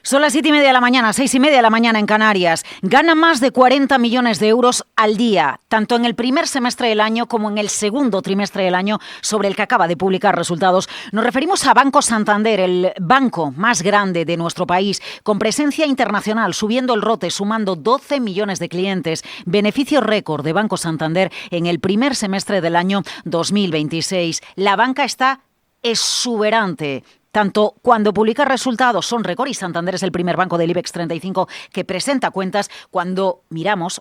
Son las 7:30 de la mañana, 6:30 de la mañana en Canarias. Gana más de 40 millones de euros al día, tanto en el primer semestre del año como en el segundo trimestre del año, sobre el que acaba de publicar resultados. Nos referimos a Banco Santander, el banco más grande de nuestro país, con presencia internacional, subiendo el rote, sumando 12 millones de clientes. Beneficio récord de Banco Santander en el primer semestre del año 2026. La banca está exuberante. Tanto cuando publica resultados son récord, y Santander es el primer banco del IBEX 35 que presenta cuentas, cuando miramos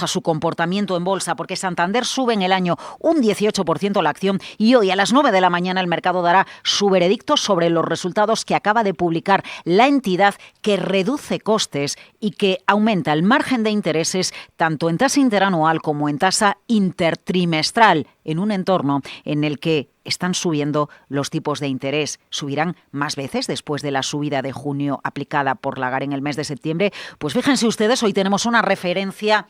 a su comportamiento en bolsa, porque Santander sube en el año un 18% la acción, y hoy a las 9 de la mañana el mercado dará su veredicto sobre los resultados que acaba de publicar la entidad, que reduce costes y que aumenta el margen de intereses tanto en tasa interanual como en tasa intertrimestral, en un entorno en el que están subiendo los tipos de interés. ¿Subirán más veces después de la subida de junio aplicada por Lagarde en el mes de septiembre? Pues fíjense ustedes, hoy tenemos una referencia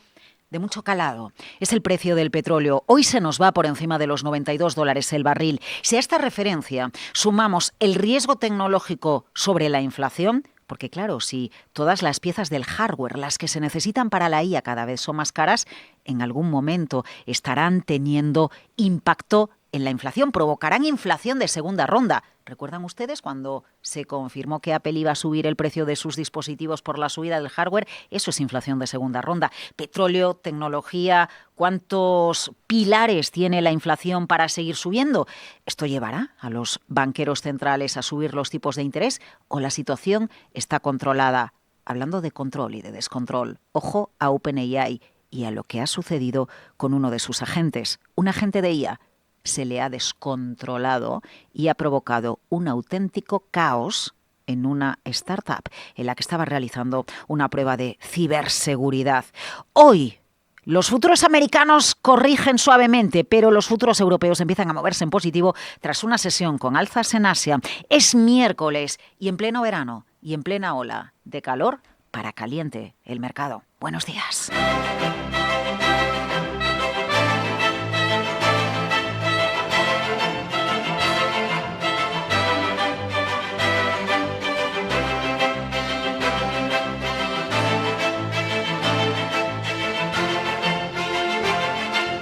de mucho calado. Es el precio del petróleo. Hoy se nos va por encima de los $92 el barril. Si a esta referencia sumamos el riesgo tecnológico sobre la inflación, porque claro, si todas las piezas del hardware, las que se necesitan para la IA, cada vez son más caras, en algún momento estarán teniendo impacto en la inflación, provocarán inflación de segunda ronda. ¿Recuerdan ustedes cuando se confirmó que Apple iba a subir el precio de sus dispositivos por la subida del hardware? Eso es inflación de segunda ronda. Petróleo, tecnología, ¿cuántos pilares tiene la inflación para seguir subiendo? ¿Esto llevará a los banqueros centrales a subir los tipos de interés o la situación está controlada? Hablando de control y de descontrol, ojo a OpenAI y a lo que ha sucedido con uno de sus agentes, un agente de IA. Se le ha descontrolado y ha provocado un auténtico caos en una startup en la que estaba realizando una prueba de ciberseguridad. Hoy los futuros americanos corrigen suavemente, pero los futuros europeos empiezan a moverse en positivo tras una sesión con alzas en Asia. Es miércoles y en pleno verano y en plena ola de calor para caliente el mercado. Buenos días.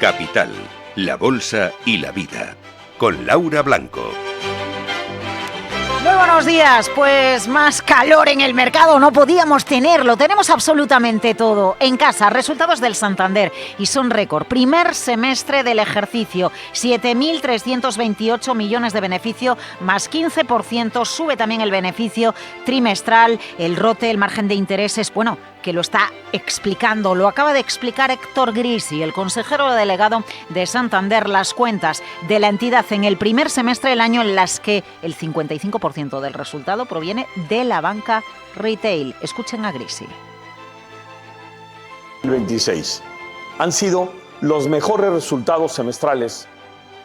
Capital, la bolsa y la vida, con Laura Blanco. Muy buenos días. Pues más calor en el mercado no podíamos tenerlo. Tenemos absolutamente todo en casa. Resultados del Santander y son récord. Primer semestre del ejercicio, 7.328 millones de beneficio, más 15%. Sube también el beneficio trimestral, el rote, el margen de intereses. Bueno, que lo está explicando, lo acaba de explicar Héctor Grisi, el consejero delegado de Santander, las cuentas de la entidad en el primer semestre del año, en las que el 55% del resultado proviene de la banca retail. Escuchen a Grisi. 26 han sido los mejores resultados semestrales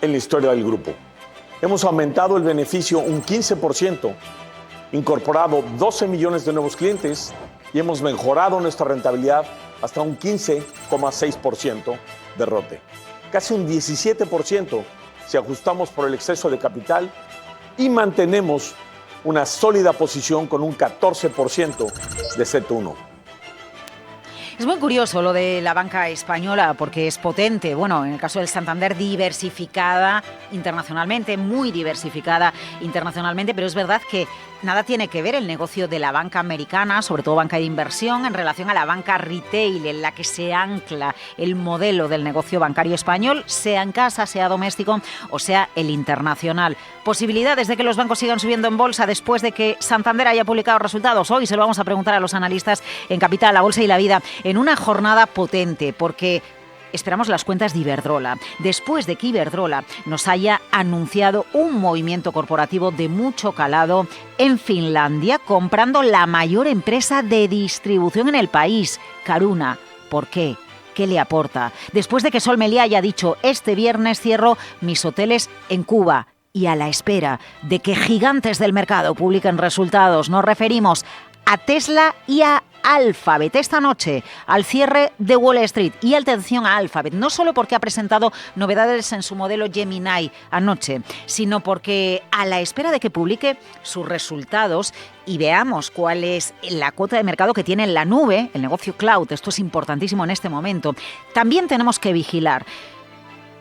en la historia del grupo. Hemos aumentado el beneficio un 15%, incorporado 12 millones de nuevos clientes y hemos mejorado nuestra rentabilidad hasta un 15,6% de ROTE. Casi un 17% si ajustamos por el exceso de capital, y mantenemos una sólida posición con un 14% de CET1. Es muy curioso lo de la banca española porque es potente. Bueno, en el caso del Santander, diversificada internacionalmente, muy diversificada internacionalmente, pero es verdad que nada tiene que ver el negocio de la banca americana, sobre todo banca de inversión, en relación a la banca retail, en la que se ancla el modelo del negocio bancario español, sea en casa, sea doméstico o sea el internacional. Posibilidades de que los bancos sigan subiendo en bolsa después de que Santander haya publicado resultados. Hoy se lo vamos a preguntar a los analistas en Capital, la Bolsa y la Vida, en una jornada potente, porque esperamos las cuentas de Iberdrola, después de que Iberdrola nos haya anunciado un movimiento corporativo de mucho calado en Finlandia, comprando la mayor empresa de distribución en el país, Caruna. ¿Por qué? ¿Qué le aporta? Después de que Sol Meliá haya dicho: este viernes cierro mis hoteles en Cuba. Y a la espera de que gigantes del mercado publiquen resultados, nos referimos a Tesla y a Alphabet esta noche al cierre de Wall Street. Y atención a Alphabet, no solo porque ha presentado novedades en su modelo Gemini anoche, sino porque a la espera de que publique sus resultados y veamos cuál es la cuota de mercado que tiene en la nube, el negocio cloud, esto es importantísimo en este momento, también tenemos que vigilar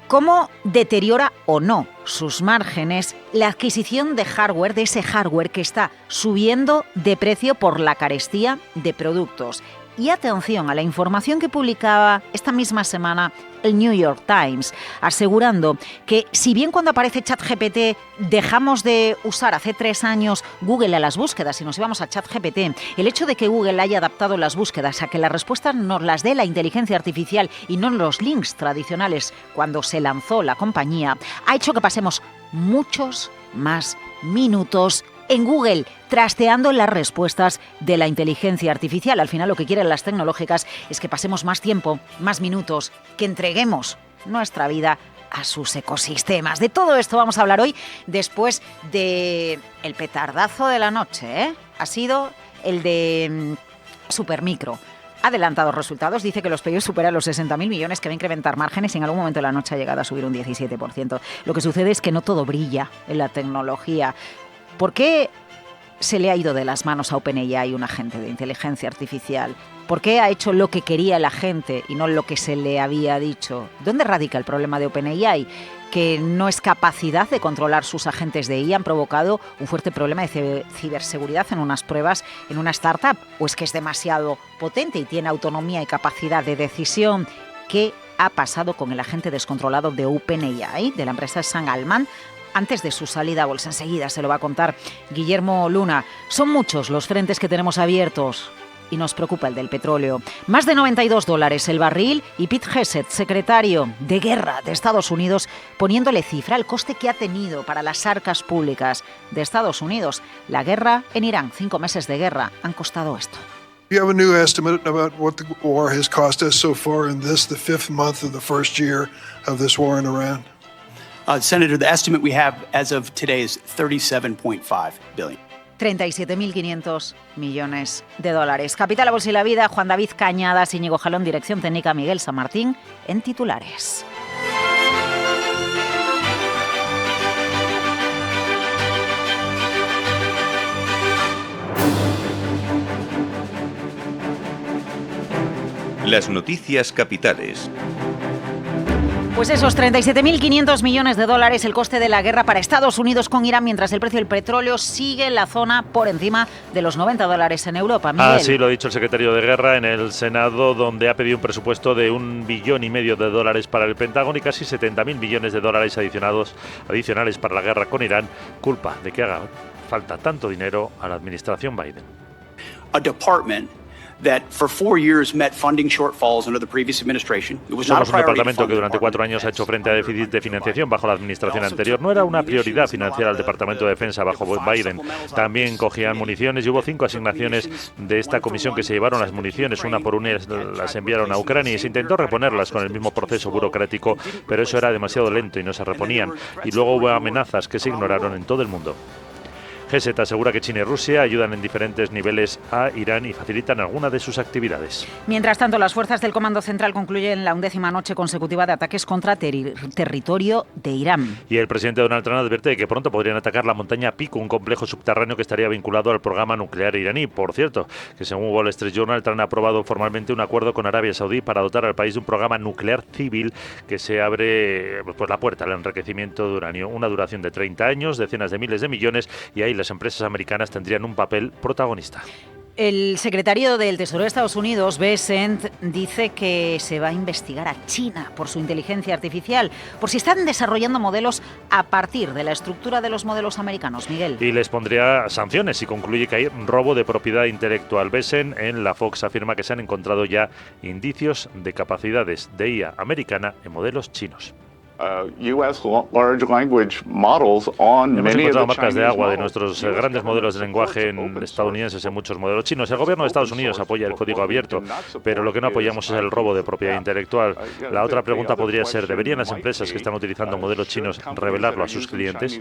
cómo deteriora o no sus márgenes la adquisición de hardware, de ese hardware que está subiendo de precio por la carestía de productos. Y atención a la información que publicaba esta misma semana el New York Times, asegurando que si bien cuando aparece ChatGPT dejamos de usar hace 3 años Google a las búsquedas y nos íbamos a ChatGPT, el hecho de que Google haya adaptado las búsquedas a que las respuestas nos las dé la inteligencia artificial y no los links tradicionales cuando se lanzó la compañía, ha hecho que pasemos muchos más minutos en Google, trasteando las respuestas de la inteligencia artificial. Al final lo que quieren las tecnológicas es que pasemos más tiempo, más minutos, que entreguemos nuestra vida a sus ecosistemas. De todo esto vamos a hablar hoy después de el petardazo de la noche, ¿eh? Ha sido el de Supermicro. Ha adelantado resultados, dice que los pedidos superan los 60.000 millones, que va a incrementar márgenes y en algún momento de la noche ha llegado a subir un 17%. Lo que sucede es que no todo brilla en la tecnología. ¿Por qué se le ha ido de las manos a OpenAI, un agente de inteligencia artificial? ¿Por qué ha hecho lo que quería la gente y no lo que se le había dicho? ¿Dónde radica el problema de OpenAI? Que no es capacidad de controlar sus agentes de IA, han provocado un fuerte problema de ciberseguridad en unas pruebas en una startup, o es que es demasiado potente y tiene autonomía y capacidad de decisión. ¿Qué ha pasado con el agente descontrolado de OpenAI, de la empresa Sam Altman, antes de su salida a bolsa? Enseguida se lo va a contar Guillermo Luna. Son muchos los frentes que tenemos abiertos y nos preocupa el del petróleo. Más de $92 el barril y Pete Hegseth, secretario de Guerra de Estados Unidos, poniéndole cifra al coste que ha tenido para las arcas públicas de Estados Unidos. La guerra en Irán, 5 meses de guerra, han costado esto. You have a new estimate about what the war has cost us so far in this, the 5th month of the first year of this war in Iran? Senator, the estimate we have as of today is $37.5 billion. 37.500 millones de dólares. Capital, la Bolsa y la Vida, Juan David Cañadas, Íñigo Jalón, dirección técnica, Miguel San Martín, en titulares. Las noticias capitales. Pues esos 37.500 millones de dólares, el coste de la guerra para Estados Unidos con Irán, mientras el precio del petróleo sigue en la zona por encima de los $90 en Europa. Miguel. Sí, lo ha dicho el secretario de Guerra en el Senado, donde ha pedido un presupuesto de $1,5 billones para el Pentágono y casi 70.000 millones de dólares adicionales para la guerra con Irán, culpa de que haga falta tanto dinero a la administración Biden. A department that for 4 years met funding shortfalls under the previous administration. It was not a Somos un priority departamento que durante 4 fund años ha hecho frente a déficit de financiación bajo la administración anterior. No era una prioridad financiar al Departamento de Defensa bajo Biden. También cogían municiones y hubo 5 asignaciones de esta comisión que se llevaron las municiones. Una por una las enviaron a Ucrania y se intentó reponerlas con el mismo proceso burocrático, pero eso era demasiado lento y no se reponían. Y luego hubo amenazas que se ignoraron en todo el mundo. Hegseth asegura que China y Rusia ayudan en diferentes niveles a Irán y facilitan algunas de sus actividades. Mientras tanto, las fuerzas del Comando Central concluyen la 11ª noche consecutiva de ataques contra territorio de Irán. Y el presidente Donald Trump advierte de que pronto podrían atacar la montaña Pico, un complejo subterráneo que estaría vinculado al programa nuclear iraní. Por cierto, que según Wall Street Journal, Trump ha aprobado formalmente un acuerdo con Arabia Saudí para dotar al país de un programa nuclear civil que se abre pues, la puerta al enriquecimiento de uranio. Una duración de 30 años, decenas de miles de millones, y ahí las empresas americanas tendrían un papel protagonista. El secretario del Tesoro de Estados Unidos, Bessent, dice que se va a investigar a China por su inteligencia artificial, por si están desarrollando modelos a partir de la estructura de los modelos americanos. Miguel. Y les pondría sanciones y concluye que hay robo de propiedad intelectual. Bessent en la Fox afirma que se han encontrado ya indicios de capacidades de IA americana en modelos chinos. US large language models on Hemos many of the encontrado marcas de Chinese agua de models. nuestros grandes modelos de lenguaje estadounidenses en muchos modelos chinos. El gobierno de Estados Unidos apoya el código abierto, pero lo que no apoyamos es el robo de propiedad intelectual. La otra pregunta podría ser, ¿deberían las empresas que están utilizando modelos chinos revelarlo a sus clientes?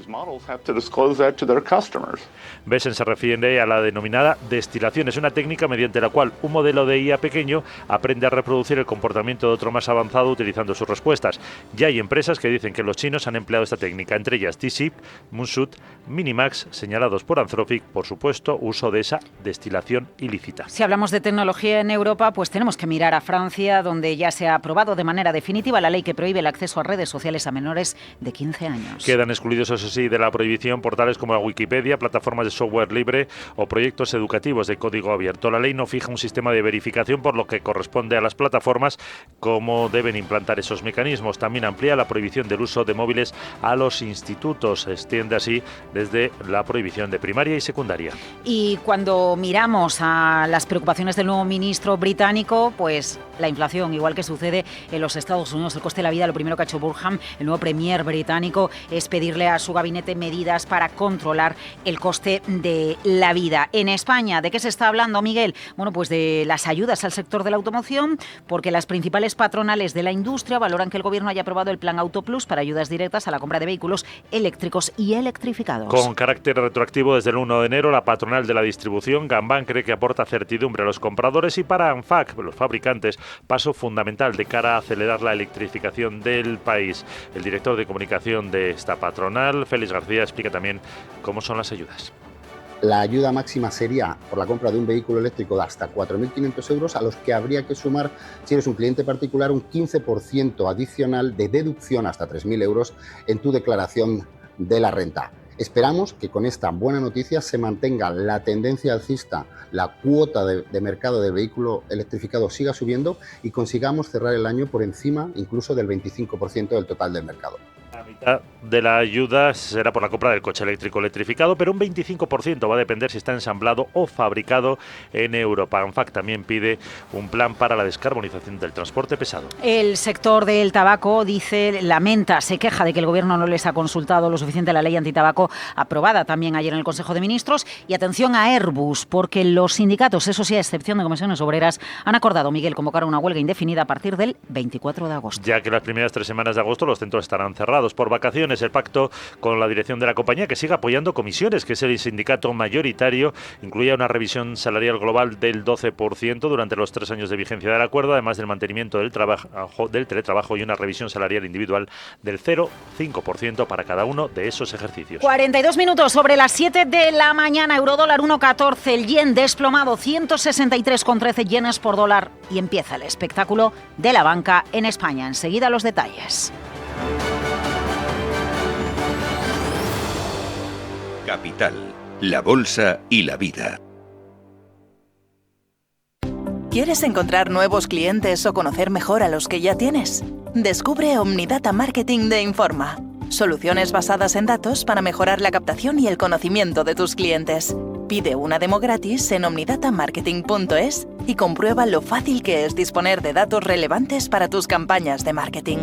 Besen se refiere a la denominada destilación. Es una técnica mediante la cual un modelo de IA pequeño aprende a reproducir el comportamiento de otro más avanzado utilizando sus respuestas. Ya hay empresas que dicen que los chinos han empleado esta técnica, entre ellas T-Ship, Moonshot, Minimax, señalados por Anthropic, por supuesto, uso de esa destilación ilícita. Si hablamos de tecnología en Europa, pues tenemos que mirar a Francia, donde ya se ha aprobado de manera definitiva la ley que prohíbe el acceso a redes sociales a menores de 15 años. Quedan excluidos, eso sí, de la prohibición portales como la Wikipedia, plataformas de software libre o proyectos educativos de código abierto. La ley no fija un sistema de verificación, por lo que corresponde a las plataformas cómo deben implantar esos mecanismos. También amplía la prohibición del uso de móviles a los institutos. Se extiende así desde la prohibición de primaria y secundaria. Y cuando miramos a las preocupaciones del nuevo ministro británico, pues la inflación, igual que sucede en los Estados Unidos, el coste de la vida, lo primero que ha hecho Burham, el nuevo premier británico, es pedirle a su gabinete medidas para controlar el coste de la vida. En España, ¿de qué se está hablando, Miguel? Bueno, pues de las ayudas al sector de la automoción, porque las principales patronales de la industria valoran que el gobierno haya aprobado el plan Auto Plus para ayudas directas a la compra de vehículos eléctricos y electrificados. Con carácter retroactivo desde el 1 de enero, la patronal de la distribución, Gambán, cree que aporta certidumbre a los compradores y para ANFAC, los fabricantes, paso fundamental de cara a acelerar la electrificación del país. El director de comunicación de esta patronal, Félix García, explica también cómo son las ayudas. La ayuda máxima sería por la compra de un vehículo eléctrico de hasta 4.500 euros, a los que habría que sumar, si eres un cliente particular, un 15% adicional de deducción hasta 3.000 euros en tu declaración de la renta. Esperamos que con esta buena noticia se mantenga la tendencia alcista, la cuota de mercado del vehículo electrificado siga subiendo y consigamos cerrar el año por encima incluso del 25% del total del mercado. La mitad de la ayuda será por la compra del coche eléctrico electrificado, pero un 25% va a depender si está ensamblado o fabricado en Europa. ANFAC también pide un plan para la descarbonización del transporte pesado. El sector del tabaco lamenta, se queja de que el gobierno no les ha consultado lo suficiente la ley antitabaco aprobada también ayer en el Consejo de Ministros. Y atención a Airbus, porque los sindicatos, eso sí, a excepción de comisiones obreras, han acordado, Miguel, convocar una huelga indefinida a partir del 24 de agosto. Ya que las primeras 3 semanas de agosto los centros estarán cerrados por vacaciones. El pacto con la dirección de la compañía, que sigue apoyando comisiones, que es el sindicato mayoritario, incluía una revisión salarial global del 12% durante los 3 años de vigencia del acuerdo, además del mantenimiento del teletrabajo y una revisión salarial individual del 0,5% para cada uno de esos ejercicios. 42 minutos sobre las 7 de la mañana. Eurodólar 1,14, el yen desplomado 163,13 yenes por dólar, y empieza el espectáculo de la banca en España. Enseguida los detalles. Capital, la bolsa y la vida. ¿Quieres encontrar nuevos clientes o conocer mejor a los que ya tienes? Descubre Omnidata Marketing de Informa. Soluciones basadas en datos para mejorar la captación y el conocimiento de tus clientes. Pide una demo gratis en omnidatamarketing.es y comprueba lo fácil que es disponer de datos relevantes para tus campañas de marketing.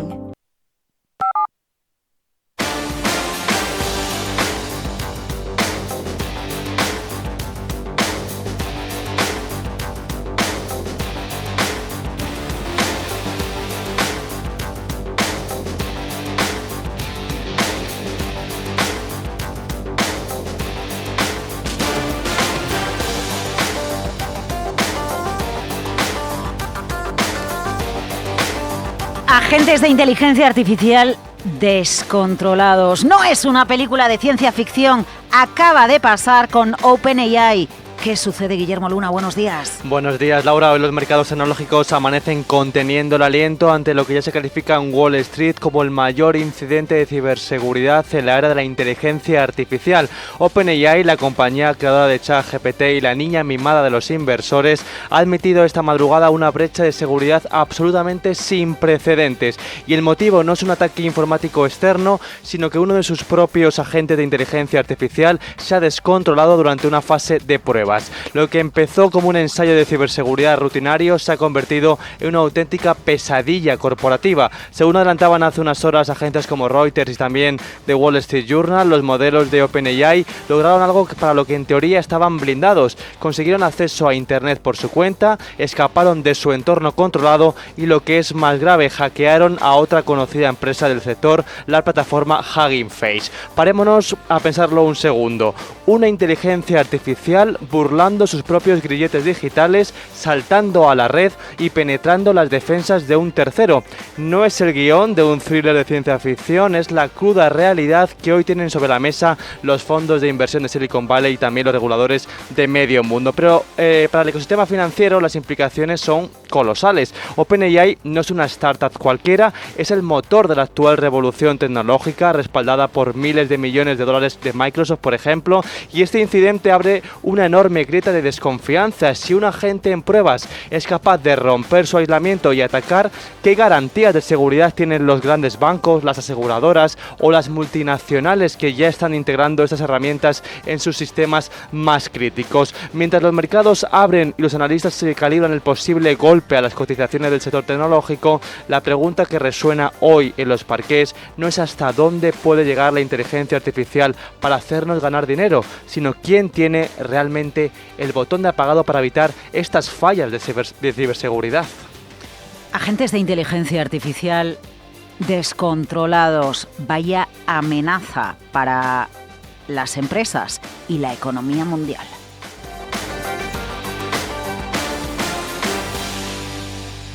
Agentes de inteligencia artificial descontrolados. No es una película de ciencia ficción. Acaba de pasar con OpenAI. ¿Qué sucede, Guillermo Luna? Buenos días. Buenos días, Laura. Hoy los mercados tecnológicos amanecen conteniendo el aliento ante lo que ya se califica en Wall Street como el mayor incidente de ciberseguridad en la era de la inteligencia artificial. OpenAI, la compañía creadora de ChatGPT y la niña mimada de los inversores, ha admitido esta madrugada una brecha de seguridad absolutamente sin precedentes. Y el motivo no es un ataque informático externo, sino que uno de sus propios agentes de inteligencia artificial se ha descontrolado durante una fase de prueba. nuevas. Lo que empezó como un ensayo de ciberseguridad rutinario se ha convertido en una auténtica pesadilla corporativa. Según adelantaban hace unas horas agencias como Reuters y también The Wall Street Journal, los modelos de OpenAI lograron algo para lo que en teoría estaban blindados. Consiguieron acceso a Internet por su cuenta, escaparon de su entorno controlado y, lo que es más grave, hackearon a otra conocida empresa del sector, la plataforma Hugging Face. Parémonos a pensarlo un segundo. Una inteligencia artificial burlando sus propios grilletes digitales, saltando a la red y penetrando las defensas de un tercero. No es el guión de un thriller de ciencia ficción, es la cruda realidad que hoy tienen sobre la mesa los fondos de inversión de Silicon Valley y también los reguladores de medio mundo. Pero para el ecosistema financiero las implicaciones son colosales. OpenAI no es una startup cualquiera, es el motor de la actual revolución tecnológica, respaldada por miles de millones de dólares de Microsoft, por ejemplo, y este incidente abre una enorme grieta de desconfianza. Si un agente en pruebas es capaz de romper su aislamiento y atacar, ¿qué garantías de seguridad tienen los grandes bancos, las aseguradoras o las multinacionales que ya están integrando estas herramientas en sus sistemas más críticos? Mientras los mercados abren y los analistas se calibran el posible golpe a las cotizaciones del sector tecnológico, la pregunta que resuena hoy en los parqués no es hasta dónde puede llegar la inteligencia artificial para hacernos ganar dinero, sino quién tiene realmente el botón de apagado para evitar estas fallas de ciberseguridad. Agentes de inteligencia artificial descontrolados, vaya amenaza para las empresas y la economía mundial.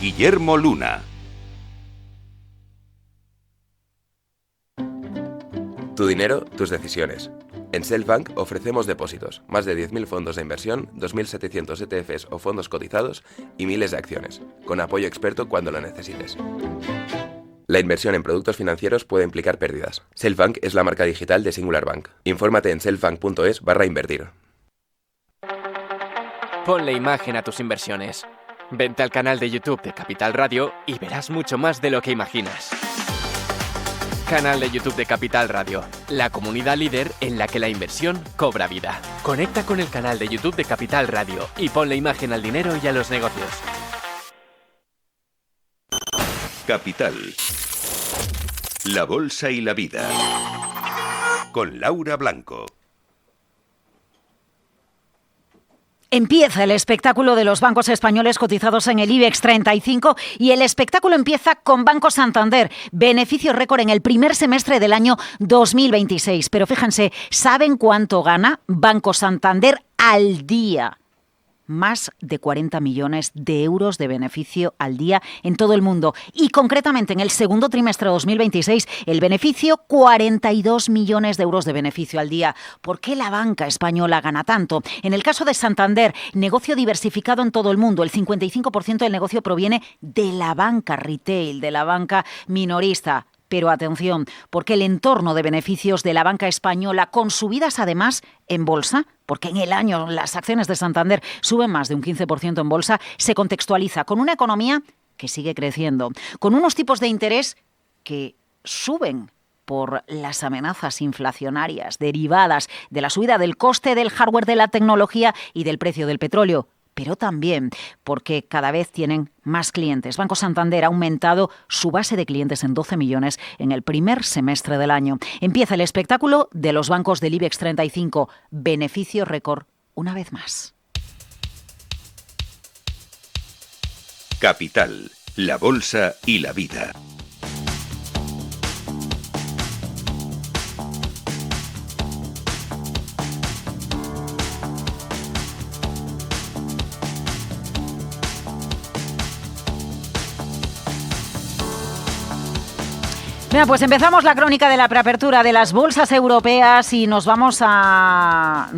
Guillermo Luna. Tu dinero, tus decisiones. En Selfbank ofrecemos depósitos, más de 10.000 fondos de inversión, 2.700 ETFs o fondos cotizados y miles de acciones, con apoyo experto cuando lo necesites. La inversión en productos financieros puede implicar pérdidas. Selfbank es la marca digital de Singular Bank. Infórmate en selfbank.es/invertir. Ponle imagen a tus inversiones. Vente al canal de YouTube de Capital Radio y verás mucho más de lo que imaginas. Canal de YouTube de Capital Radio, la comunidad líder en la que la inversión cobra vida. Conecta con el canal de YouTube de Capital Radio y ponle imagen al dinero y a los negocios. Capital. La bolsa y la vida. Con Laura Blanco. Empieza el espectáculo de los bancos españoles cotizados en el IBEX 35 y el espectáculo empieza con Banco Santander. Beneficio récord en el primer semestre del año 2026. Pero fíjense, ¿saben cuánto gana Banco Santander al día? Más de 40 millones de euros de beneficio al día en todo el mundo. Y concretamente en el segundo trimestre de 2026, el beneficio, 42 millones de euros de beneficio al día. ¿Por qué la banca española gana tanto? En el caso de Santander, negocio diversificado en todo el mundo. El 55% del negocio proviene de la banca retail, de la banca minorista. Pero atención, porque el entorno de beneficios de la banca española, con subidas además en bolsa, porque en el año las acciones de Santander suben más de un 15% en bolsa, se contextualiza con una economía que sigue creciendo, con unos tipos de interés que suben por las amenazas inflacionarias derivadas de la subida del coste del hardware, de la tecnología y del precio del petróleo. Pero también porque cada vez tienen más clientes. Banco Santander ha aumentado su base de clientes en 12 millones en el primer semestre del año. Empieza el espectáculo de los bancos del IBEX 35. Beneficio récord una vez más. Capital, la bolsa y la vida. Bueno, pues empezamos la crónica de la preapertura de las bolsas europeas y nos vamos a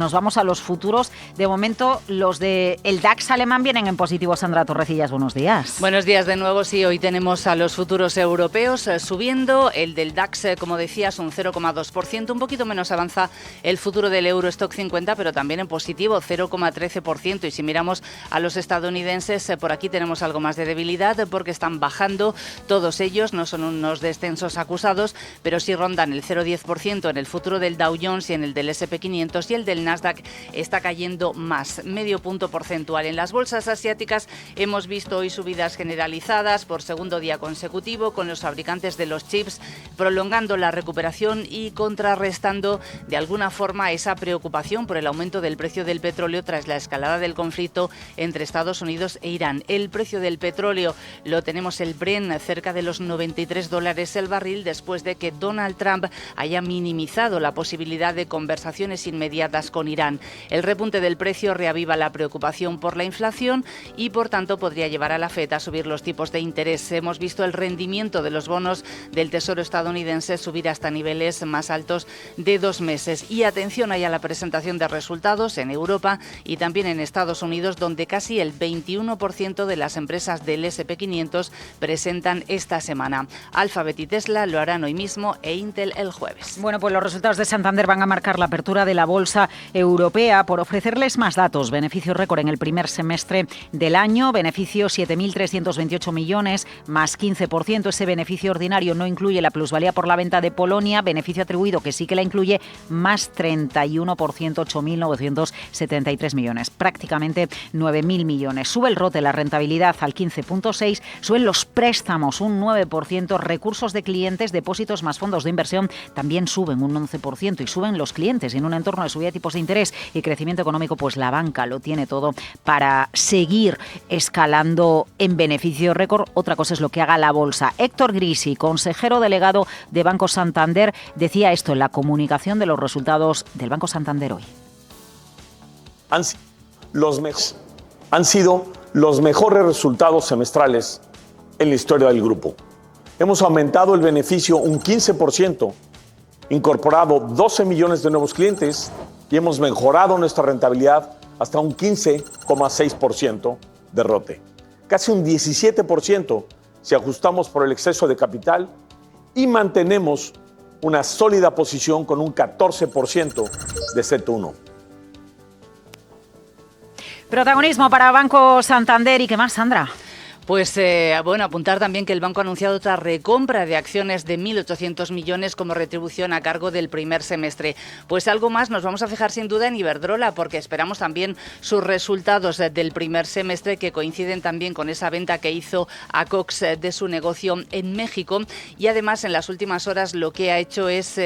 los futuros. De momento, los del DAX alemán vienen en positivo. Sandra Torrecillas, buenos días. Buenos días de nuevo. Sí, hoy tenemos a los futuros europeos subiendo. El del DAX, como decías, un 0,2%. Un poquito menos avanza el futuro del Eurostock 50, pero también en positivo, 0,13%. Y si miramos a los estadounidenses, por aquí tenemos algo más de debilidad porque están bajando todos ellos. No son unos descensos acumulados, acusados, pero sí rondan el 0,10% en el futuro del Dow Jones y en el del S&P 500, y el del Nasdaq está cayendo más, medio punto porcentual. En las bolsas asiáticas hemos visto hoy subidas generalizadas por segundo día consecutivo, con los fabricantes de los chips prolongando la recuperación y contrarrestando de alguna forma esa preocupación por el aumento del precio del petróleo tras la escalada del conflicto entre Estados Unidos e Irán. El precio del petróleo lo tenemos el Brent cerca de los $93 el barril, después de que Donald Trump haya minimizado la posibilidad de conversaciones inmediatas con Irán. El repunte del precio reaviva la preocupación por la inflación y, por tanto, podría llevar a la FED a subir los tipos de interés. Hemos visto el rendimiento de los bonos del Tesoro estadounidense subir hasta niveles más altos de 2 meses. Y atención ahí a la presentación de resultados en Europa y también en Estados Unidos, donde casi el 21% de las empresas del S&P 500 presentan esta semana. Alphabet y Tesla lo harán hoy mismo e Intel el jueves. Bueno, pues los resultados de Santander van a marcar la apertura de la bolsa europea por ofrecerles más datos. Beneficio récord en el primer semestre del año, beneficio 7.328 millones, más 15%. Ese beneficio ordinario no incluye la plusvalía por la venta de Polonia, beneficio atribuido que sí que la incluye, más 31%, 8.973 millones, prácticamente 9.000 millones. Sube el ROTE, la rentabilidad, al 15,6%, suben los préstamos un 9%, recursos de clientes, depósitos más fondos de inversión también suben un 11% y suben los clientes. Y en un entorno de subida de tipos de interés y crecimiento económico, pues la banca lo tiene todo para seguir escalando en beneficio récord. Otra cosa es lo que haga la bolsa. Héctor Grisi, consejero delegado de Banco Santander, decía esto en la comunicación de los resultados del Banco Santander hoy. Han sido los mejores resultados semestrales en la historia del grupo. Hemos aumentado el beneficio un 15%, incorporado 12 millones de nuevos clientes y hemos mejorado nuestra rentabilidad hasta un 15,6% de ROTE. Casi un 17% si ajustamos por el exceso de capital, y mantenemos una sólida posición con un 14% de CET1. Protagonismo para Banco Santander. ¿Y qué más, Sandra? Pues bueno, apuntar también que el banco ha anunciado otra recompra de acciones de 1.800 millones como retribución a cargo del primer semestre. Pues algo más nos vamos a fijar sin duda en Iberdrola, porque esperamos también sus resultados del primer semestre, que coinciden también con esa venta que hizo a Cox de su negocio en México. Y además en las últimas horas lo que ha hecho es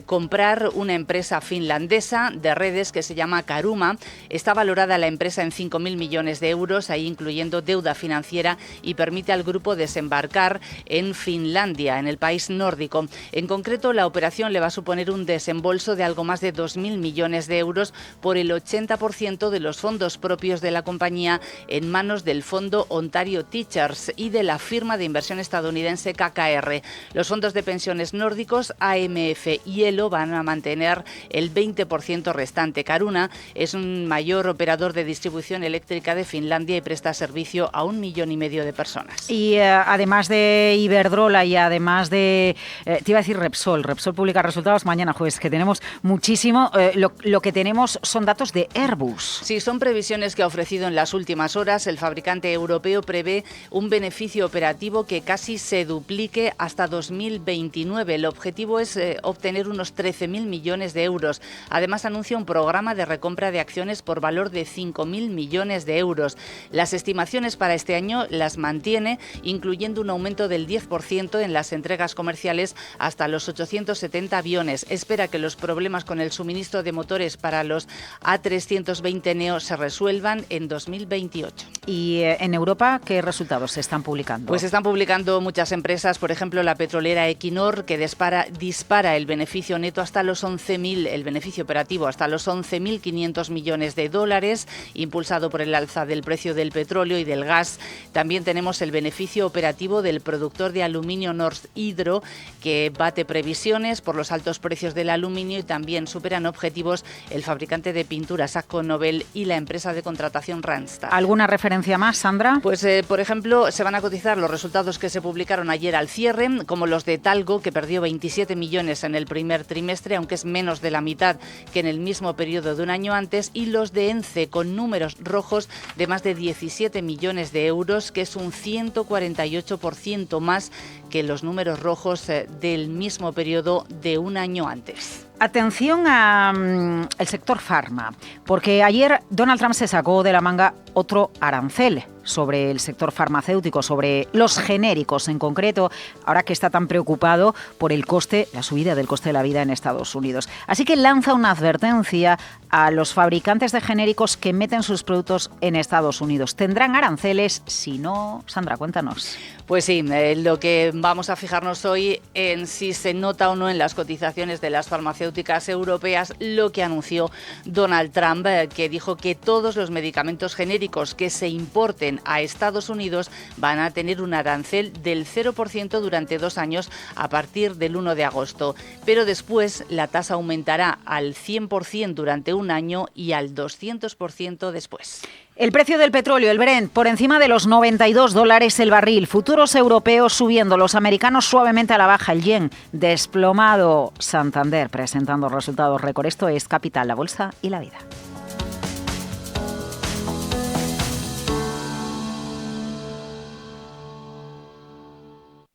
comprar una empresa finlandesa de redes que se llama Caruma. Está valorada la empresa en 5.000 millones de euros, ahí incluyendo deuda financiera, y permite al grupo desembarcar en Finlandia, en el país nórdico. En concreto, la operación le va a suponer un desembolso de algo más de 2.000 millones de euros por el 80% de los fondos propios de la compañía en manos del fondo Ontario Teachers y de la firma de inversión estadounidense KKR. Los fondos de pensiones nórdicos AMF y ELO van a mantener el 20% restante. Caruna es un mayor operador de distribución eléctrica de Finlandia y presta servicio a 1,5 millones de personas. Y además de Iberdrola y además de, te iba a decir Repsol publica resultados mañana jueves, que tenemos muchísimo. Lo que tenemos son datos de Airbus. Sí, son previsiones que ha ofrecido en las últimas horas. El fabricante europeo prevé un beneficio operativo que casi se duplique hasta 2029. El objetivo es obtener unos 13.000 millones de euros. Además, anuncia un programa de recompra de acciones por valor de 5.000 millones de euros. Las estimaciones para este año las mantiene, incluyendo un aumento del 10% en las entregas comerciales hasta los 870 aviones. Espera que los problemas con el suministro de motores para los A320neo se resuelvan en 2028. ¿Y en Europa qué resultados se están publicando? Pues están publicando muchas empresas, por ejemplo la petrolera Equinor, que dispara el beneficio neto hasta los 11.000, el beneficio operativo hasta los 11.500 millones de dólares, impulsado por el alza del precio del petróleo y del gas. También tenemos el beneficio operativo del productor de aluminio Norsk Hydro, que bate previsiones por los altos precios del aluminio, y también superan objetivos el fabricante de pinturas AkzoNobel y la empresa de contratación Randstad. ¿Alguna referencia más, Sandra? Pues, por ejemplo, se van a cotizar los resultados que se publicaron ayer al cierre, como los de Talgo, que perdió 27 millones en el primer trimestre, aunque es menos de la mitad que en el mismo periodo de un año antes, y los de Ence, con números rojos de más de 17 millones de euros, que es un 148% más que los números rojos del mismo periodo de un año antes. Atención al sector farma, porque ayer Donald Trump se sacó de la manga otro arancel sobre el sector farmacéutico, sobre los genéricos en concreto, ahora que está tan preocupado por el coste, la subida del coste de la vida en Estados Unidos. Así que lanza una advertencia a los fabricantes de genéricos que meten sus productos en Estados Unidos. ¿Tendrán aranceles? Si no, Sandra, cuéntanos. Pues sí, lo que vamos a fijarnos hoy en si se nota o no en las cotizaciones de las farmacéuticas europeas lo que anunció Donald Trump, que dijo que todos los medicamentos genéricos que se importen a Estados Unidos van a tener un arancel del 0% durante 2 años a partir del 1 de agosto. Pero después la tasa aumentará al 100% durante un año y al 200% después. El precio del petróleo, el Brent, por encima de los $92 el barril. Futuros europeos subiendo, los americanos suavemente a la baja. El yen desplomado. Santander presentando resultados récord. Esto es Capital, la Bolsa y la Vida.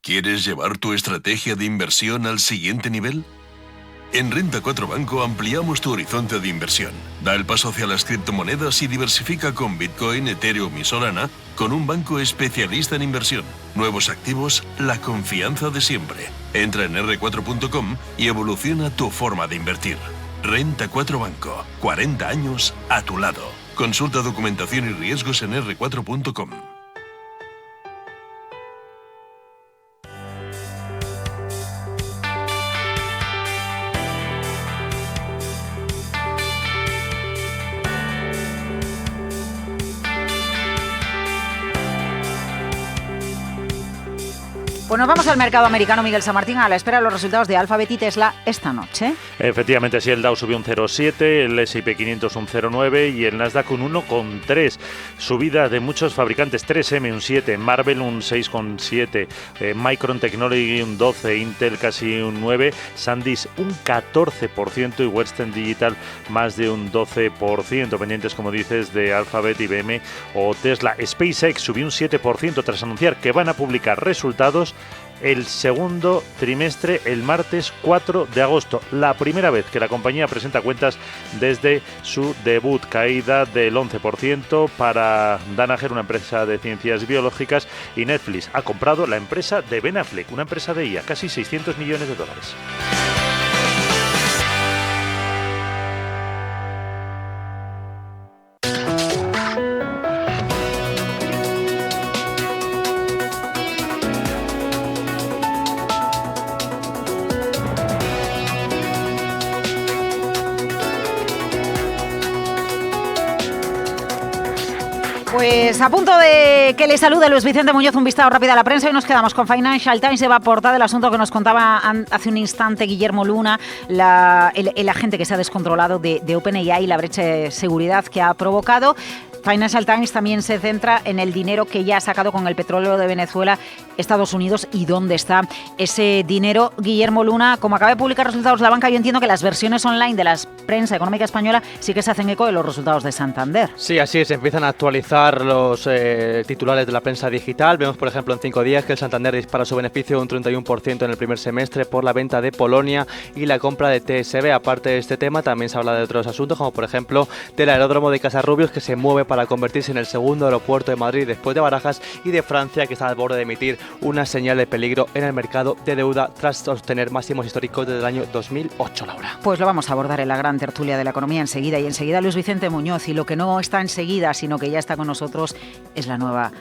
¿Quieres llevar tu estrategia de inversión al siguiente nivel? En Renta 4 Banco ampliamos tu horizonte de inversión. Da el paso hacia las criptomonedas y diversifica con Bitcoin, Ethereum y Solana con un banco especialista en inversión. Nuevos activos, la confianza de siempre. Entra en r4.com y evoluciona tu forma de invertir. Renta 4 Banco. 40 años a tu lado. Consulta documentación y riesgos en r4.com. Pues nos vamos al mercado americano, Miguel San Martín, a la espera de los resultados de Alphabet y Tesla esta noche. Efectivamente, sí, el Dow subió un 0,7, el S&P 500 un 0,9 y el Nasdaq un 1,3. Subida de muchos fabricantes, 3M un 7, Marvell un 6,7, Micron Technology un 12, Intel casi un 9, SanDisk un 14% y Western Digital más de un 12%, pendientes, como dices, de Alphabet, IBM o Tesla. SpaceX subió un 7% tras anunciar que van a publicar resultados el segundo trimestre el martes 4 de agosto, la primera vez que la compañía presenta cuentas desde su debut, caída del 11% para Danaher, una empresa de ciencias biológicas, y Netflix ha comprado la empresa de Ben Affleck, una empresa de IA, casi $600 millones. Pues a punto de que le salude Luis Vicente Muñoz, un vistazo rápido a la prensa y nos quedamos con Financial Times. Se va a aportar el asunto que nos contaba hace un instante Guillermo Luna, el agente que se ha descontrolado de OpenAI y la brecha de seguridad que ha provocado. Financial Times también se centra en el dinero que ya ha sacado con el petróleo de Venezuela Estados Unidos y dónde está ese dinero. Guillermo Luna, como acaba de publicar resultados la banca, yo entiendo que las versiones online de la prensa económica española sí que se hacen eco de los resultados de Santander. Sí, así es, empiezan a actualizar los titulares de la prensa digital. Vemos, por ejemplo, en 5 días que el Santander dispara su beneficio un 31% en el primer semestre por la venta de Polonia y la compra de TSB. Aparte de este tema, también se habla de otros asuntos, como por ejemplo del aeródromo de Casarrubios, que se mueve para convertirse en el segundo aeropuerto de Madrid después de Barajas, y de Francia, que está al borde de emitir una señal de peligro en el mercado de deuda tras sostener máximos históricos desde el año 2008, Laura. Pues lo vamos a abordar en la gran tertulia de la economía enseguida, y enseguida Luis Vicente Muñoz, y lo que no está enseguida, sino que ya está con nosotros, es la nueva